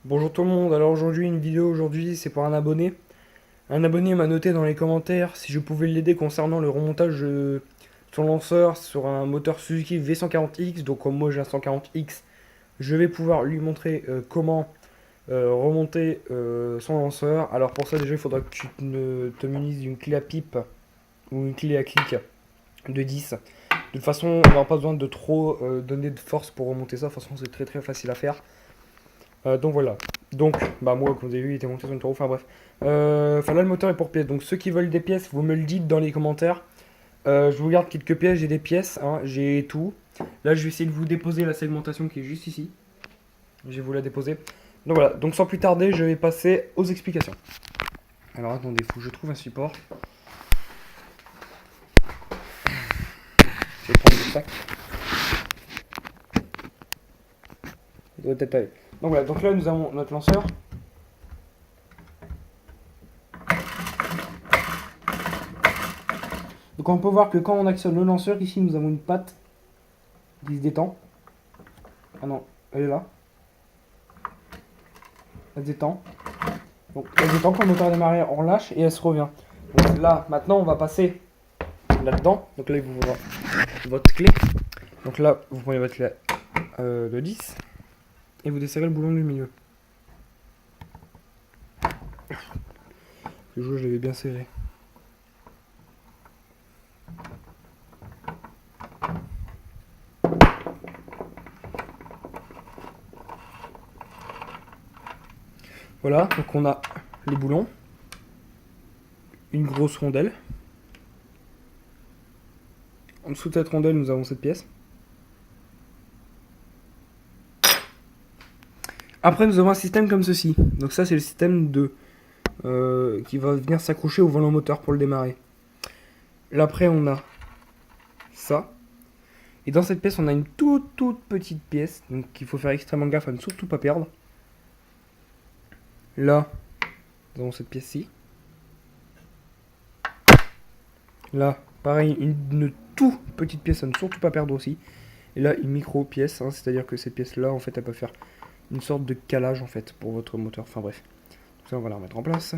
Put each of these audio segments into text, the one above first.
Bonjour tout le monde, alors une vidéo aujourd'hui c'est pour un abonné. Un abonné m'a noté dans les commentaires si je pouvais l'aider concernant le remontage de son lanceur sur un moteur Suzuki V140X. Donc comme moi j'ai un 140X, je vais pouvoir lui montrer comment remonter son lanceur. Alors pour ça déjà il faudra que tu te munises d'une clé à pipe ou une clé à clic de 10. De toute façon on n'aura pas besoin de trop donner de force pour remonter ça, de toute façon c'est très facile à faire. Donc voilà. Donc, bah moi, comme vous avez vu, il était monté sur une tour. Enfin bref. Enfin là, le moteur est pour pièces. Donc ceux qui veulent des pièces, vous me le dites dans les commentaires. Je vous garde quelques pièces, j'ai des pièces, hein, j'ai tout. Là, je vais essayer de vous déposer la segmentation qui est juste ici. Je vais vous la déposer. Donc voilà. Donc sans plus tarder, je vais passer aux explications. Alors attendez, faut que je trouve un support. Je vais prendre le sac. Il doit être allé. Donc voilà. Donc là, nous avons notre lanceur. Donc on peut voir que quand on actionne le lanceur, ici nous avons une patte qui se détend. Ah non, elle est là. Elle se détend. Donc elle se détend quand le moteur démarre, on relâche et elle se revient. Donc là, maintenant on va passer là-dedans. Donc là, il vous voit votre clé. Donc là, vous prenez votre clé de 10 et vous desserrez le boulon du milieu. Le jeu, je l'avais bien serré. Voilà, donc on a les boulons, une grosse rondelle. En dessous de cette rondelle, nous avons cette pièce. Après, nous avons un système comme ceci. Donc ça, c'est le système de qui va venir s'accrocher au volant moteur pour le démarrer. Là, après, on a ça. Et dans cette pièce, on a une toute petite pièce. Donc il faut faire extrêmement gaffe à ne surtout pas perdre. Là, nous avons cette pièce-ci. Là, pareil, une toute petite pièce à ne surtout pas perdre aussi. Et là, une micro pièce, hein, c'est-à-dire que cette pièce-là, en fait, elle peut faire une sorte de calage, en fait, pour votre moteur. Enfin bref. Donc ça, on va la remettre en place.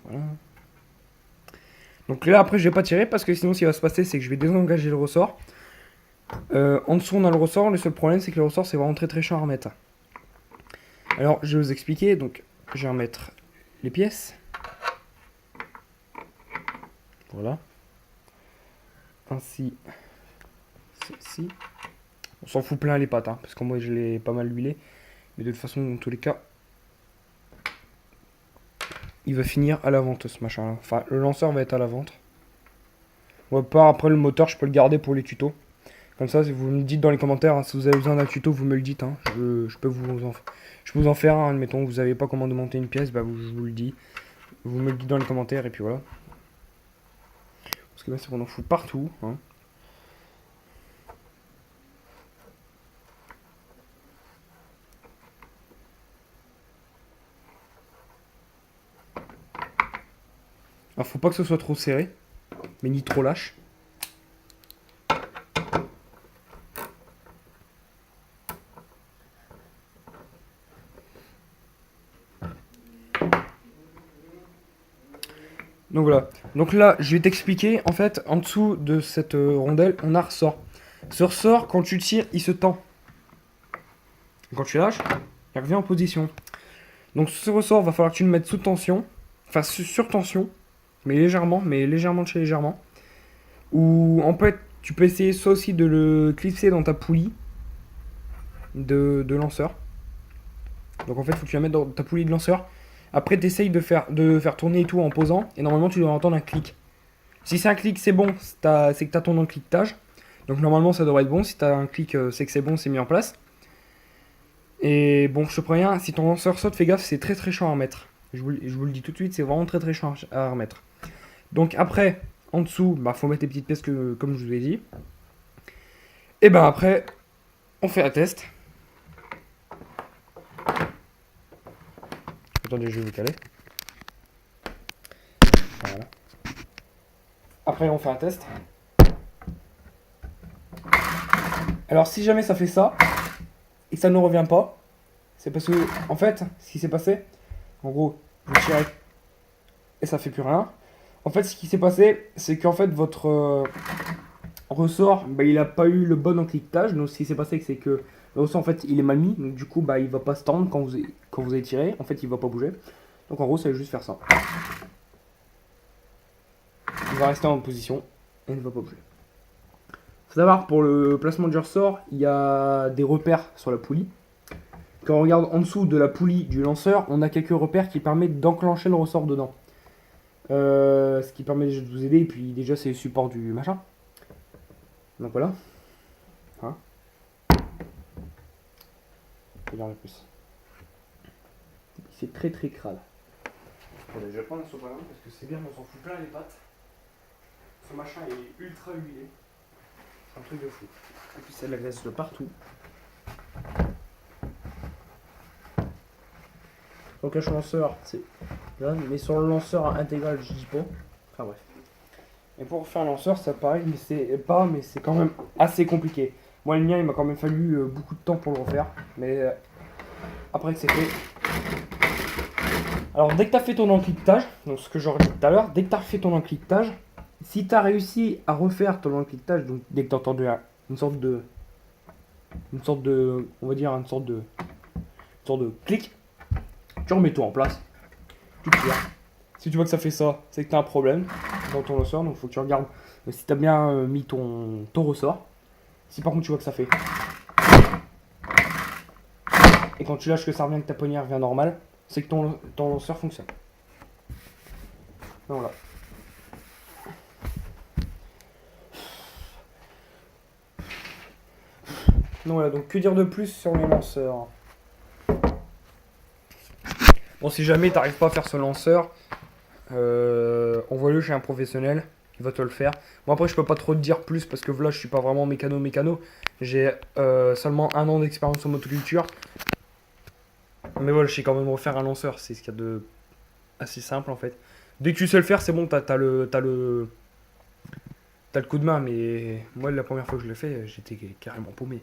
Voilà. Donc là, après, je vais pas tirer parce que sinon, ce qui va se passer, c'est que je vais désengager le ressort. En dessous, on a le ressort. Le seul problème, c'est que le ressort, c'est vraiment très chiant à remettre. Alors, je vais vous expliquer. Donc, je vais remettre les pièces. Voilà. Ainsi, ceci. On s'en fout plein les pattes, hein, parce que moi, je l'ai pas mal huilé. Mais de toute façon, dans tous les cas, il va finir à la vente, ce machin-là. Enfin, le lanceur va être à la vente. On va pas, après le moteur, je peux le garder pour les tutos. Comme ça, si vous me dites dans les commentaires, hein, si vous avez besoin d'un tuto, vous me le dites. Hein. Je peux vous en faire un. Admettons, vous savez pas comment démonter une pièce, bah, je vous le dis. Vous me le dites dans les commentaires, et puis voilà. Parce que là, c'est qu'on en fout partout. Hein. Alors, faut pas que ce soit trop serré, mais ni trop lâche. Donc voilà. Donc là, je vais t'expliquer. En fait, en dessous de cette rondelle, on a ressort. Ce ressort, quand tu tires, il se tend. Quand tu lâches, il revient en position. Donc ce ressort, va falloir que tu le mettes sous tension. Enfin, sur tension. Mais légèrement de chez légèrement. Ou tu peux essayer soit aussi de le clipser dans ta poulie de lanceur. Donc en fait, il faut que tu la mettes dans ta poulie de lanceur. Après, tu essayes de faire tourner et tout en posant. Et normalement, tu dois entendre un clic. Si c'est un clic, c'est bon. C'est que tu as ton cliquetage. Donc normalement, ça devrait être bon. Si tu as un clic, c'est que c'est bon, c'est mis en place. Et bon, je te préviens, si ton lanceur saute, fais gaffe, c'est très chiant à remettre. Je vous le dis tout de suite, c'est vraiment très chiant à remettre. Donc après, en dessous, bah, faut mettre les petites pièces comme je vous ai dit. Et ben après, on fait un test. Attendez, je vais vous caler. Voilà. Après, on fait un test. Alors, si jamais ça fait ça, et que ça ne revient pas, c'est parce que, en fait, ce qui s'est passé, en gros, vous tirez et ça fait plus rien. En fait, ce qui s'est passé, c'est qu'en fait, votre ressort, bah, il a pas eu le bon encliquetage. Donc, ce qui s'est passé, c'est que le ressort, en fait, il est mal mis. Donc, du coup, bah, il va pas se tendre quand vous avez tiré. En fait, il va pas bouger. Donc, en gros, ça va juste faire ça. Il va rester en position et ne va pas bouger. Faut savoir, pour le placement du ressort, il y a des repères sur la poulie. Quand on regarde en dessous de la poulie du lanceur, on a quelques repères qui permettent d'enclencher le ressort dedans. Ce qui permet déjà de vous aider, et puis déjà c'est le support du machin. Donc voilà. Hein. Regardez plus. C'est très très crade. Allez, je vais prendre un sopalin parce que c'est bien, on s'en fout plein les pattes. Ce machin est ultra huilé. C'est un truc de fou. Et puis c'est de la glace de partout. Donc le lanceur, c'est là, mais sur le lanceur intégral, je dis pas. Enfin bref. Et pour faire un lanceur, ça pareil, mais c'est quand même assez compliqué. Moi, le mien, il m'a quand même fallu beaucoup de temps pour le refaire. Mais après que c'est fait. Alors, dès que tu as fait ton encliquetage, donc ce que j'aurais dit tout à l'heure, dès que tu as fait ton encliquetage, si tu as réussi à refaire ton encliquetage, donc dès que tu as entendu une sorte de, on va dire, une sorte de clic, tu remets tout en place, tu tires. Si tu vois que ça fait ça, c'est que tu as un problème dans ton ressort, donc il faut que tu regardes si tu as bien mis ton ressort. Si par contre tu vois que ça fait, et quand tu lâches que ça revient, que ta poignée revient normale, c'est que ton lanceur fonctionne. Donc voilà. Donc voilà, donc que dire de plus sur les lanceurs? Bon, si jamais t'arrives pas à faire ce lanceur, envoie-le chez un professionnel, il va te le faire. Moi après je peux pas trop te dire plus parce que là je suis pas vraiment mécano. J'ai seulement 1 an d'expérience en motoculture. Mais voilà, je sais quand même refaire un lanceur, c'est ce qu'il y a de assez simple en fait. Dès que tu sais le faire, c'est bon, t'as le coup de main, mais moi la première fois que je l'ai fait, j'étais carrément paumé.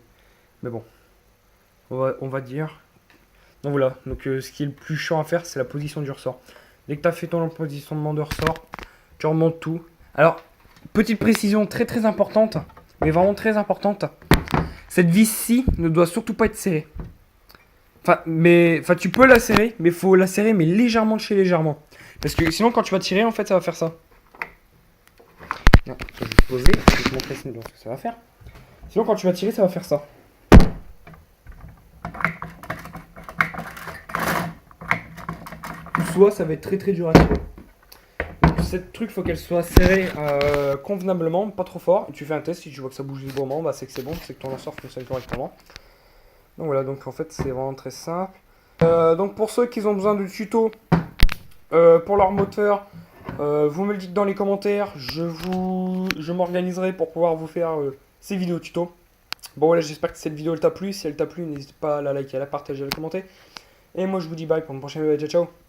Mais bon, on va dire. Donc voilà, donc ce qui est le plus chiant à faire, c'est la position du ressort. Dès que tu as fait ton positionnement de ressort, tu remontes tout. Alors, petite précision très très importante, mais vraiment très importante. Cette vis-ci ne doit surtout pas être serrée. Enfin, tu peux la serrer, mais il faut la serrer, mais légèrement de chez légèrement. Parce que sinon, quand tu vas tirer, en fait, ça va faire ça. Non, je vais juste poser, je vais te montrer ce que ça va faire. Sinon, quand tu vas tirer, ça va faire ça. Soit ça va être très très dur à tirer. Donc cette truc, faut qu'elle soit serrée convenablement, pas trop fort. Et tu fais un test, si tu vois que ça bouge librement, bah c'est que c'est bon, c'est que ton lanceur fonctionne correctement. Donc voilà, donc en fait c'est vraiment très simple. Donc pour ceux qui ont besoin de tutos pour leur moteur, vous me le dites dans les commentaires, je m'organiserai pour pouvoir vous faire ces vidéos tutos. Bon voilà, j'espère que cette vidéo elle t'a plu. Si elle t'a plu, n'hésite pas à la liker, à la partager, à la commenter. Et moi je vous dis bye pour une prochaine vidéo. Ciao ciao.